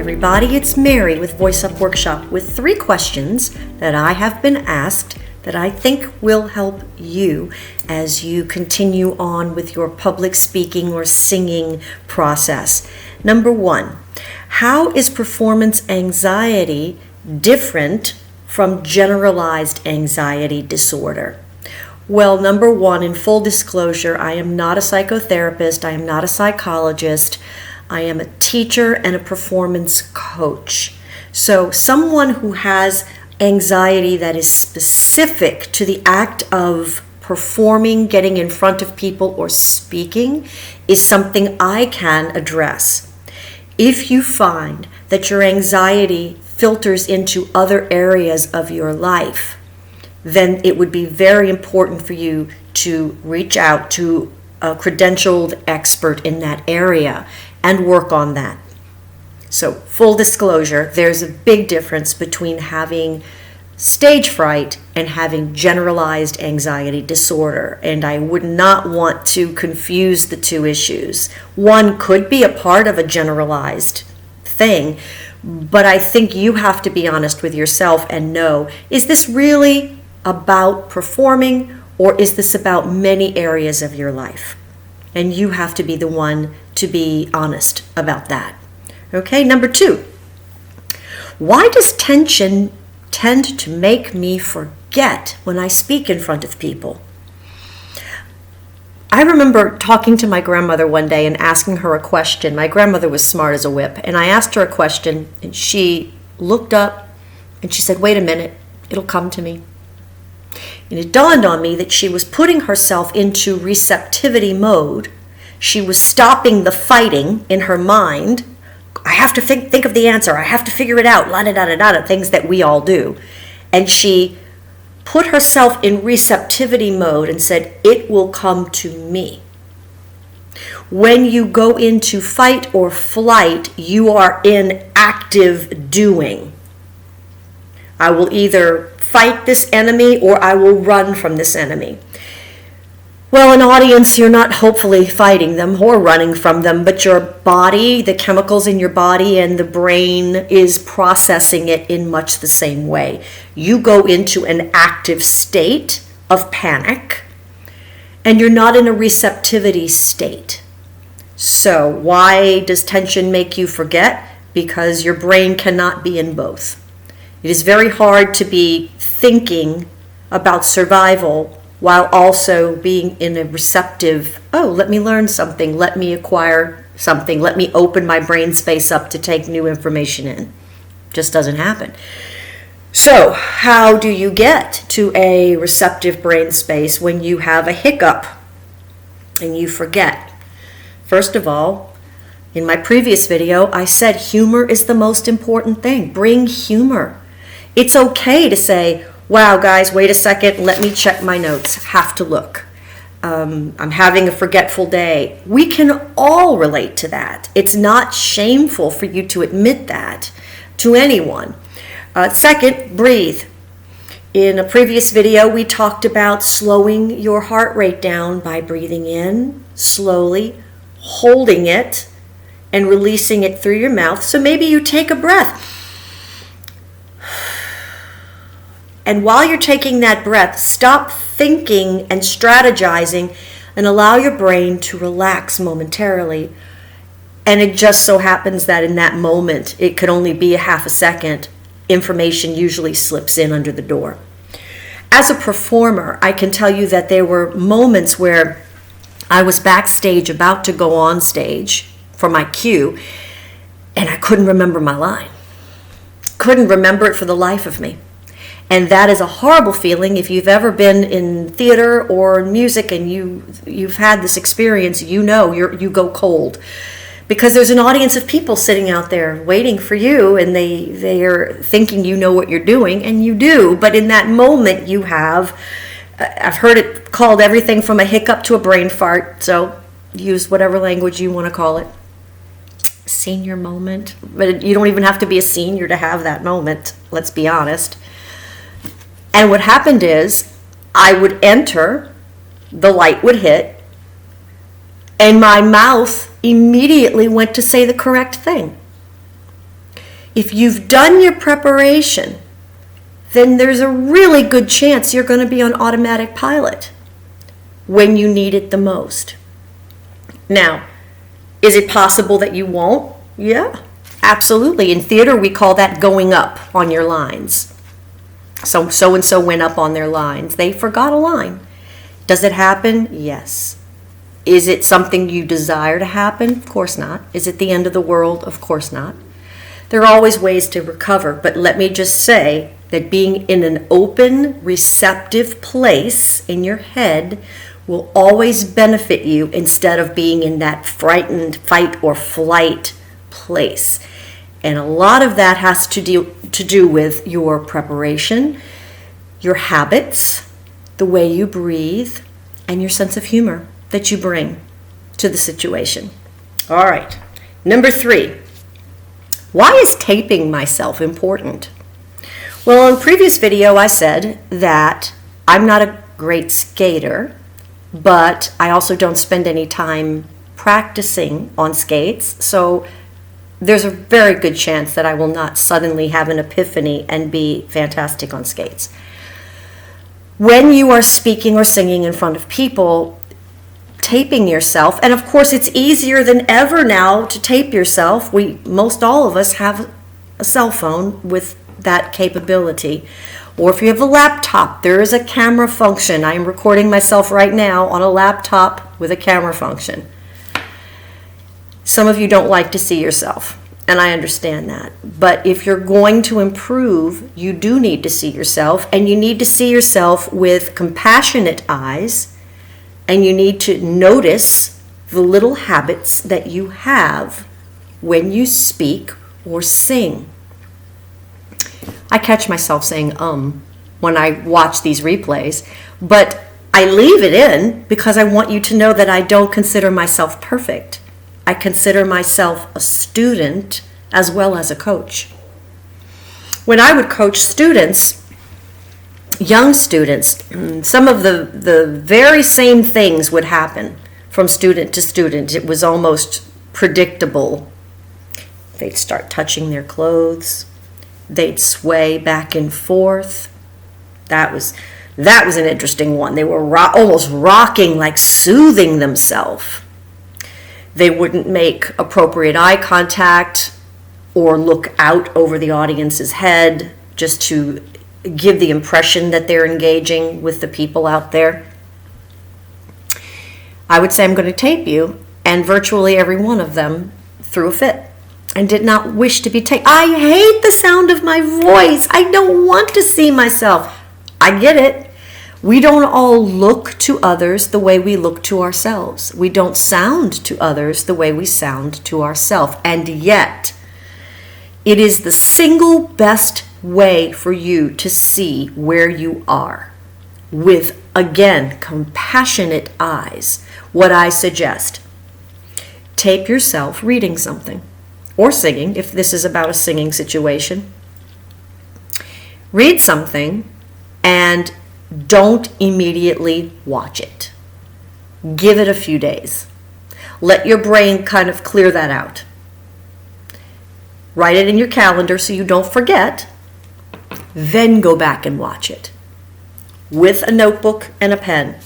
everybody, it's Mary with Voice Up Workshop with 3 questions that I have been asked that I think will help you as you continue on with your public speaking or singing process. Number 1, how is performance anxiety different from generalized anxiety disorder? Well, number 1, in full disclosure, I am not a psychotherapist, I am not a psychologist. I am a teacher and a performance coach. So someone who has anxiety that is specific to the act of performing, getting in front of people, or speaking is something I can address. If you find that your anxiety filters into other areas of your life, then it would be very important for you to reach out to a credentialed expert in that area and work on that. So, full disclosure, there's a big difference between having stage fright and having generalized anxiety disorder, and I would not want to confuse the 2 issues. One could be a part of a generalized thing, but I think you have to be honest with yourself and know, is this really about performing, or is this about many areas of your life? And you have to be the one to be honest about that. Okay, number 2. Why does tension tend to make me forget when I speak in front of people? I remember talking to my grandmother one day and asking her a question. My grandmother was smart as a whip, and I asked her a question, and she looked up and she said, "Wait a minute, it'll come to me." And it dawned on me that she was putting herself into receptivity mode. She was stopping the fighting in her mind. I have to think of the answer. I have to figure it out. La-da-da-da-da, things that we all do. And she put herself in receptivity mode and said, "It will come to me." When you go into fight or flight, you are in active doing. I will either fight this enemy or I will run from this enemy. Well, an audience, you're not hopefully fighting them or running from them, but your body, the chemicals in your body and the brain is processing it in much the same way. You go into an active state of panic and you're not in a receptivity state. So why does tension make you forget? Because your brain cannot be in both. It is very hard to be thinking about survival while also being in a receptive, let me learn something, let me acquire something, let me open my brain space up to take new information in. Just doesn't happen. So how do you get to a receptive brain space when you have a hiccup and you forget? First of all, in my previous video, I said humor is the most important thing. Bring humor. It's okay to say, "Wow, guys, wait a second, let me check my notes. Have to look. I'm having a forgetful day." We can all relate to that. It's not shameful for you to admit that to anyone. Second, breathe. In a previous video, we talked about slowing your heart rate down by breathing in slowly, holding it, and releasing it through your mouth. So maybe you take a breath. And while you're taking that breath, stop thinking and strategizing and allow your brain to relax momentarily. And it just so happens that in that moment, it could only be a half a second, information usually slips in under the door. As a performer, I can tell you that there were moments where I was backstage about to go on stage for my cue, and I couldn't remember my line. Couldn't remember it for the life of me. And that is a horrible feeling. If you've ever been in theater or music and you've had this experience, you know you go cold. Because there's an audience of people sitting out there waiting for you, and they are thinking you know what you're doing, and you do. But in that moment you have, I've heard it called everything from a hiccup to a brain fart, so use whatever language you want to call it. Senior moment. But you don't even have to be a senior to have that moment, let's be honest. And what happened is, I would enter, the light would hit, and my mouth immediately went to say the correct thing. If you've done your preparation, then there's a really good chance you're going to be on automatic pilot when you need it the most. Now, is it possible that you won't? Yeah, absolutely. In theater, we call that going up on your lines. So-and-so went up on their lines. They forgot a line. Does it happen? Yes. Is it something you desire to happen? Of course not. Is it the end of the world? Of course not. There are always ways to recover, but let me just say that being in an open, receptive place in your head will always benefit you instead of being in that frightened fight or flight place. And a lot of that has to do with your preparation, your habits, the way you breathe, and your sense of humor that you bring to the situation. All right, number 3. Why is taping myself important? Well, in a previous video, I said that I'm not a great skater, but I also don't spend any time practicing on skates, so there's a very good chance that I will not suddenly have an epiphany and be fantastic on skates. When you are speaking or singing in front of people, taping yourself, and of course it's easier than ever now to tape yourself. Most all of us have a cell phone with that capability. Or if you have a laptop, there is a camera function. I am recording myself right now on a laptop with a camera function. Some of you don't like to see yourself, and I understand that. But if you're going to improve, you do need to see yourself, and you need to see yourself with compassionate eyes, and you need to notice the little habits that you have when you speak or sing. I catch myself saying when I watch these replays, but I leave it in because I want you to know that I don't consider myself perfect. I consider myself a student as well as a coach. When I would coach students, young students, some of the very same things would happen from student to student. It was almost predictable. They'd start touching their clothes. They'd sway back and forth. That was an interesting one. They were almost rocking, like soothing themselves. They wouldn't make appropriate eye contact or look out over the audience's head just to give the impression that they're engaging with the people out there. I would say, I'm going to tape you, and virtually every one of them threw a fit and did not wish to be taped. I hate the sound of my voice. I don't want to see myself. I get it. We don't all look to others the way we look to ourselves. We don't sound to others the way we sound to ourselves. And yet, it is the single best way for you to see where you are. With, again, compassionate eyes. What I suggest, tape yourself reading something or singing, if this is about a singing situation. Read something and don't immediately watch it. Give it a few days. Let your brain kind of clear that out. Write it in your calendar so you don't forget. Then go back and watch it with a notebook and a pen.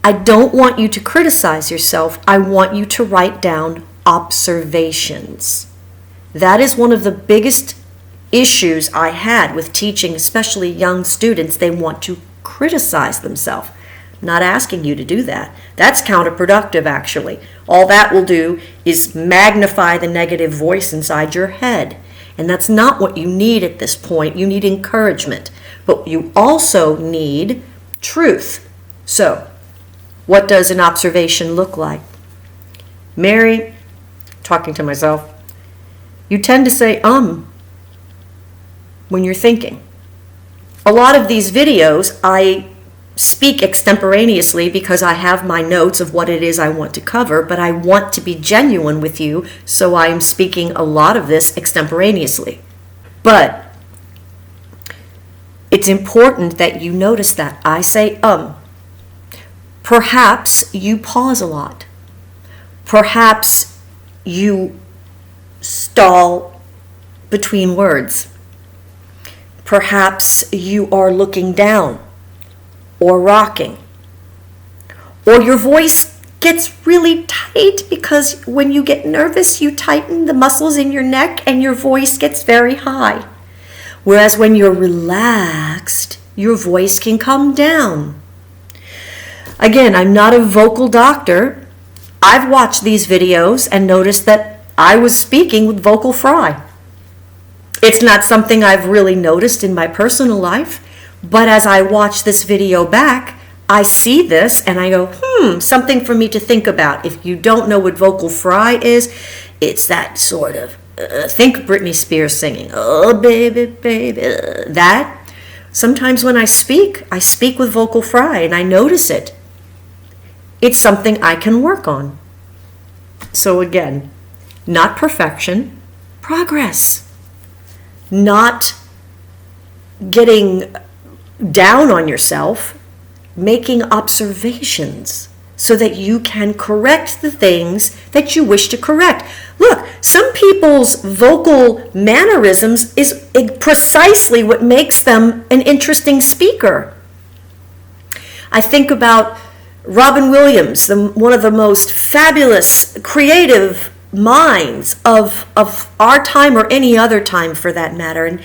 I don't want you to criticize yourself. I want you to write down observations. That is one of the biggest issues I had with teaching, especially young students. They want to criticize themselves. I'm not asking you to do that. That's counterproductive, actually. All that will do is magnify the negative voice inside your head. And that's not what you need at this point. You need encouragement. But you also need truth. So, what does an observation look like? Mary, talking to myself, you tend to say when you're thinking. A lot of these videos, I speak extemporaneously because I have my notes of what it is I want to cover, but I want to be genuine with you, so I'm speaking a lot of this extemporaneously. But it's important that you notice that I say Perhaps you pause a lot. Perhaps you stall between words. Perhaps you are looking down or rocking, or your voice gets really tight because when you get nervous, you tighten the muscles in your neck and your voice gets very high. Whereas when you're relaxed, your voice can come down. Again, I'm not a vocal doctor. I've watched these videos and noticed that I was speaking with vocal fry. It's not something I've really noticed in my personal life, but as I watch this video back, I see this and I go, something for me to think about. If you don't know what vocal fry is, it's that sort of, think Britney Spears singing, oh baby, baby, that. Sometimes when I speak with vocal fry and I notice it. It's something I can work on. So again, not perfection, progress. Not getting down on yourself, making observations so that you can correct the things that you wish to correct. Look, some people's vocal mannerisms is precisely what makes them an interesting speaker. I think about Robin Williams, one of the most fabulous, creative minds of our time or any other time for that matter. And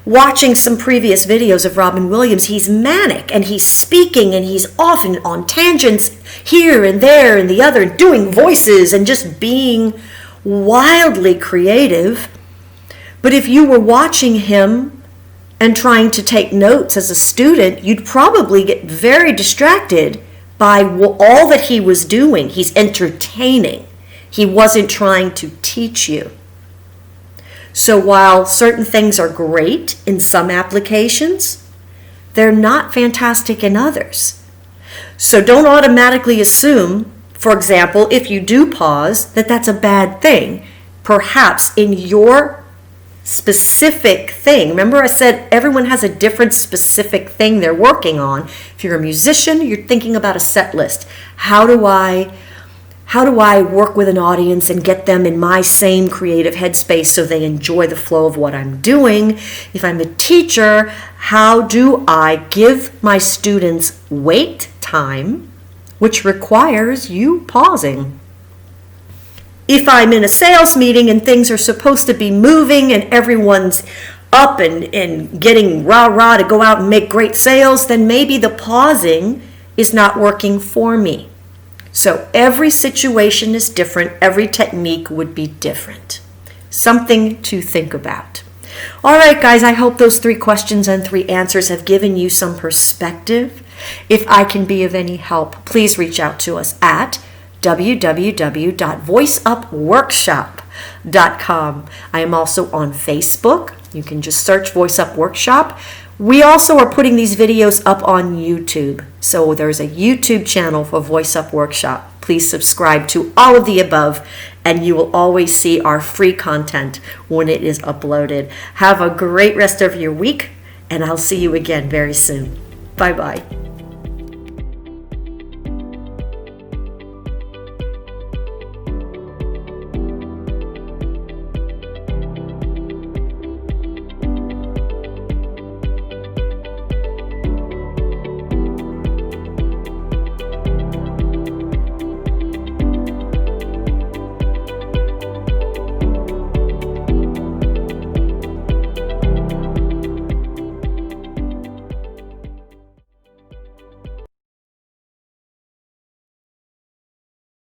watching some previous videos of Robin Williams, he's manic and he's speaking and he's often on tangents here and there and the other, doing voices and just being wildly creative. But if you were watching him and trying to take notes as a student, you'd probably get very distracted by all that he was doing. He's entertaining. He wasn't trying to teach you. So while certain things are great in some applications, they're not fantastic in others. So don't automatically assume, for example, if you do pause, that that's a bad thing. Perhaps in your specific thing. Remember I said everyone has a different specific thing they're working on. If you're a musician, you're thinking about a set list. How do I work with an audience and get them in my same creative headspace so they enjoy the flow of what I'm doing? If I'm a teacher, how do I give my students wait time, which requires you pausing? If I'm in a sales meeting and things are supposed to be moving and everyone's up and getting rah-rah to go out and make great sales, then maybe the pausing is not working for me. So every situation is different. Every technique would be different. Something to think about. All right, guys, I hope those 3 questions and 3 answers have given you some perspective. If I can be of any help, please reach out to us at www.voiceupworkshop.com. I am also on Facebook. You can just search Voice Up Workshop. We also are putting these videos up on YouTube. So there's a YouTube channel for Voice Up Workshop. Please subscribe to all of the above and you will always see our free content when it is uploaded. Have a great rest of your week and I'll see you again very soon. Bye-bye.